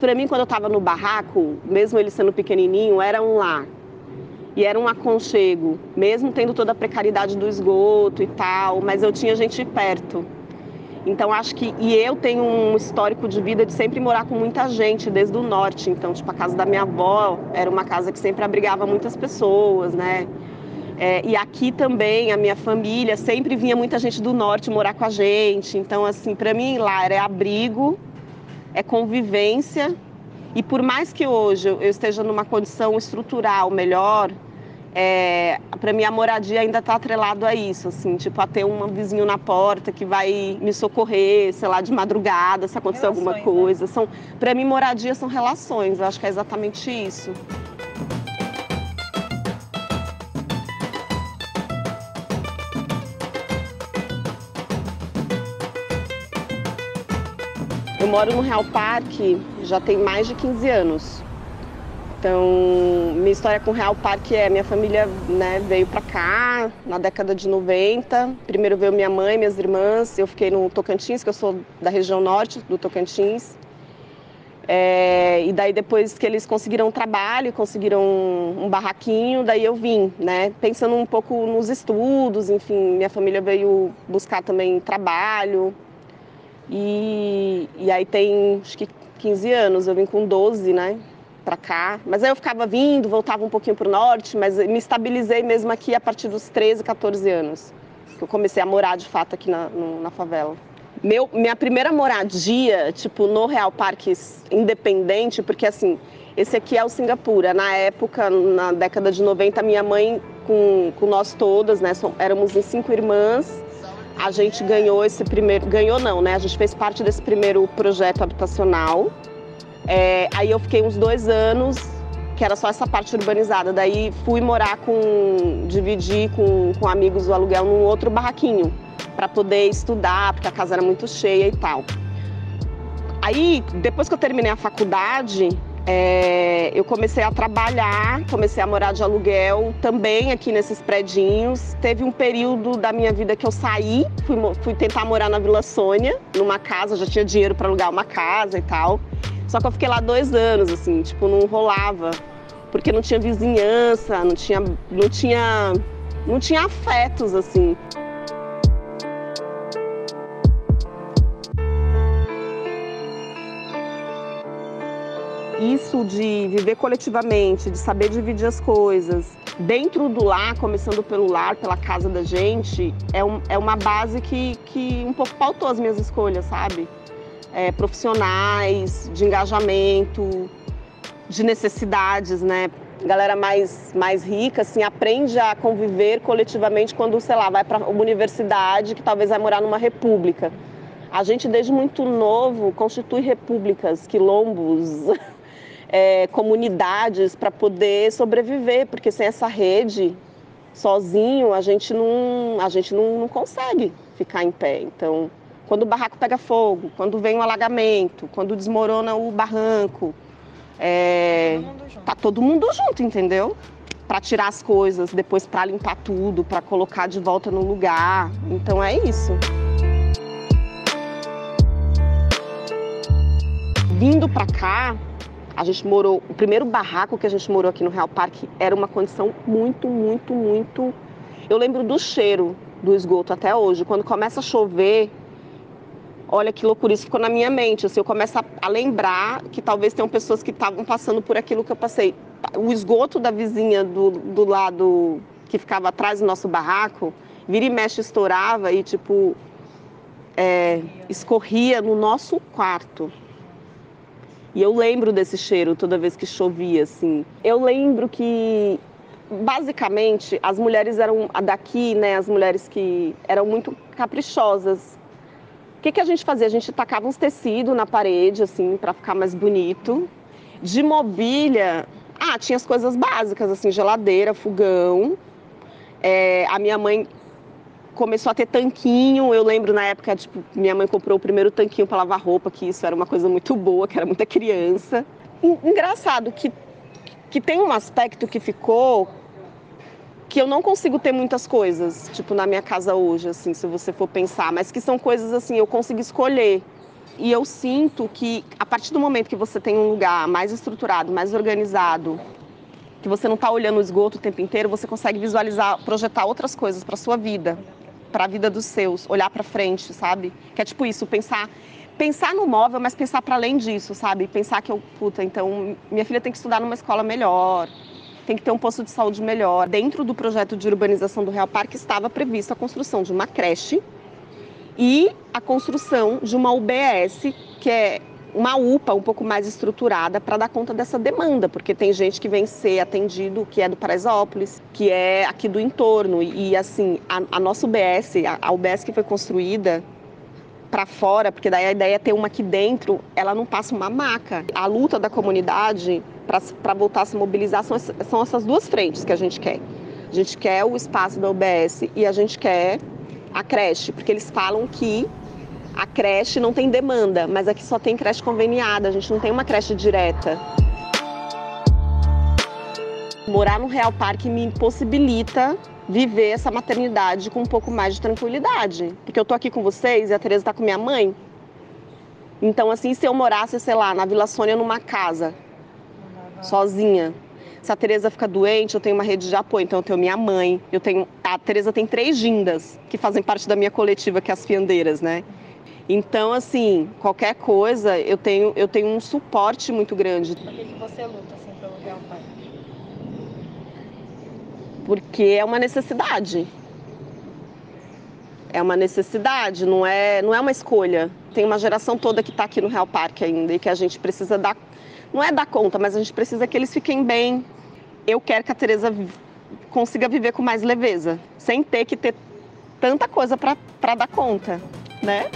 Para mim, quando eu estava no barraco, mesmo ele sendo pequenininho, era um lar. E era um aconchego, mesmo tendo toda a precariedade do esgoto e tal, mas eu tinha gente perto. Então acho que, e eu tenho um histórico de vida de sempre morar com muita gente, desde o norte. Então, tipo, a casa da minha avó era uma casa que sempre abrigava muitas pessoas, né? E aqui também, a minha família, sempre vinha muita gente do norte morar com a gente. Então, assim, para mim, lá é abrigo, é convivência. E por mais que hoje eu esteja numa condição estrutural melhor, para mim a moradia ainda está atrelado a isso, assim, tipo, a ter um vizinho na porta que vai me socorrer, sei lá, de madrugada, se acontecer alguma coisa. Né? Para mim, moradia são relações, eu acho que é exatamente isso. Eu moro no Real Parque já tem mais de 15 anos. Então, minha história com o Real Parque minha família, né, veio para cá na década de 90. Primeiro veio minha mãe, minhas irmãs, eu fiquei no Tocantins, que eu sou da região norte do Tocantins. E daí depois que eles conseguiram um trabalho, conseguiram um barraquinho, daí eu vim, né, pensando um pouco nos estudos, enfim, minha família veio buscar também trabalho. E aí tem, acho que 15 anos, eu vim com 12, né, pra cá. Mas aí eu ficava vindo, voltava um pouquinho pro norte, mas me estabilizei mesmo aqui a partir dos 13, 14 anos. Que eu comecei a morar, de fato, aqui na favela. Minha primeira moradia, tipo, no Real Parque independente, porque assim, esse aqui é o Singapura. Na época, na década de 90, minha mãe, com nós todas, né, éramos em 5 irmãs, a gente ganhou esse primeiro, ganhou não, né? A gente fez parte desse primeiro projeto habitacional. Aí eu fiquei uns 2 anos, que era só essa parte urbanizada. Daí fui morar dividir com amigos o aluguel num outro barraquinho, para poder estudar, porque a casa era muito cheia e tal. Aí, depois que eu terminei a faculdade, eu comecei a trabalhar, comecei a morar de aluguel também aqui nesses predinhos. Teve um período da minha vida que eu saí, fui tentar morar na Vila Sônia, numa casa, já tinha dinheiro para alugar uma casa e tal. Só que eu fiquei lá 2 anos, assim, tipo, não rolava, porque não tinha vizinhança, não tinha afetos, assim. Isso de viver coletivamente, de saber dividir as coisas, dentro do lar, começando pelo lar, pela casa da gente, é uma base que um pouco pautou as minhas escolhas, sabe? Profissionais, de engajamento, de necessidades, né? Galera mais rica, assim, aprende a conviver coletivamente quando, sei lá, vai para uma universidade que talvez vai morar numa república. A gente, desde muito novo, constitui repúblicas, quilombos, comunidades para poder sobreviver, porque sem essa rede, sozinho, a gente não consegue ficar em pé. Então, quando o barraco pega fogo, quando vem um alagamento, quando desmorona o barranco, tá todo mundo junto, entendeu? Para tirar as coisas, depois para limpar tudo, para colocar de volta no lugar. Então é isso. Vindo para cá, a gente morou, o primeiro barraco que a gente morou aqui no Real Parque era uma condição muito, muito, muito... Eu lembro do cheiro do esgoto até hoje. Quando começa a chover, olha que loucura, isso ficou na minha mente. Assim, eu começo a lembrar que talvez tenham pessoas que estavam passando por aquilo que eu passei. O esgoto da vizinha do lado que ficava atrás do nosso barraco, vira e mexe, estourava e tipo, escorria no nosso quarto. E eu lembro desse cheiro toda vez que chovia, assim. Eu lembro que, basicamente, as mulheres eram daqui, né, as mulheres que eram muito caprichosas. O que a gente fazia? A gente tacava uns tecidos na parede, assim, para ficar mais bonito. De mobília, tinha as coisas básicas, assim, geladeira, fogão. A minha mãe começou a ter tanquinho. Eu lembro na época, tipo, minha mãe comprou o primeiro tanquinho para lavar roupa, que isso era uma coisa muito boa, que era muita criança. Engraçado que tem um aspecto que ficou que eu não consigo ter muitas coisas, tipo, na minha casa hoje, assim, se você for pensar, mas que são coisas assim, eu consigo escolher. E eu sinto que a partir do momento que você tem um lugar mais estruturado, mais organizado, que você não está olhando o esgoto o tempo inteiro, você consegue visualizar, projetar outras coisas para sua vida, para a vida dos seus, olhar para frente, sabe? Que é tipo isso, pensar no móvel, mas pensar para além disso, sabe? Pensar que então minha filha tem que estudar numa escola melhor, tem que ter um posto de saúde melhor. Dentro do projeto de urbanização do Real Parque estava prevista a construção de uma creche e a construção de uma UBS, que é uma UPA um pouco mais estruturada para dar conta dessa demanda, porque tem gente que vem ser atendido, que é do Paraisópolis, que é aqui do entorno. E assim, a nossa UBS, a UBS que foi construída para fora, porque daí a ideia é ter uma aqui dentro, ela não passa uma maca. A luta da comunidade para voltar a se mobilizar são essas duas frentes que a gente quer. A gente quer o espaço da UBS e a gente quer a creche, porque eles falam que a creche não tem demanda, mas aqui só tem creche conveniada, a gente não tem uma creche direta. Morar no Real Parque me possibilita viver essa maternidade com um pouco mais de tranquilidade. Porque eu tô aqui com vocês e a Tereza tá com minha mãe. Então, assim, se eu morasse, sei lá, na Vila Sônia, numa casa, sozinha, se a Tereza fica doente, eu tenho uma rede de apoio. Então, eu tenho minha mãe, a Tereza tem 3 gindas, que fazem parte da minha coletiva, que é as fiandeiras, né? Então, assim, qualquer coisa, eu tenho um suporte muito grande. Por que você luta, assim, pelo Real Parque? Porque é uma necessidade. É uma necessidade, não é uma escolha. Tem uma geração toda que está aqui no Real Parque ainda e que a gente precisa dar, não é dar conta, mas a gente precisa que eles fiquem bem. Eu quero que a Tereza consiga viver com mais leveza, sem ter que ter tanta coisa para dar conta, né?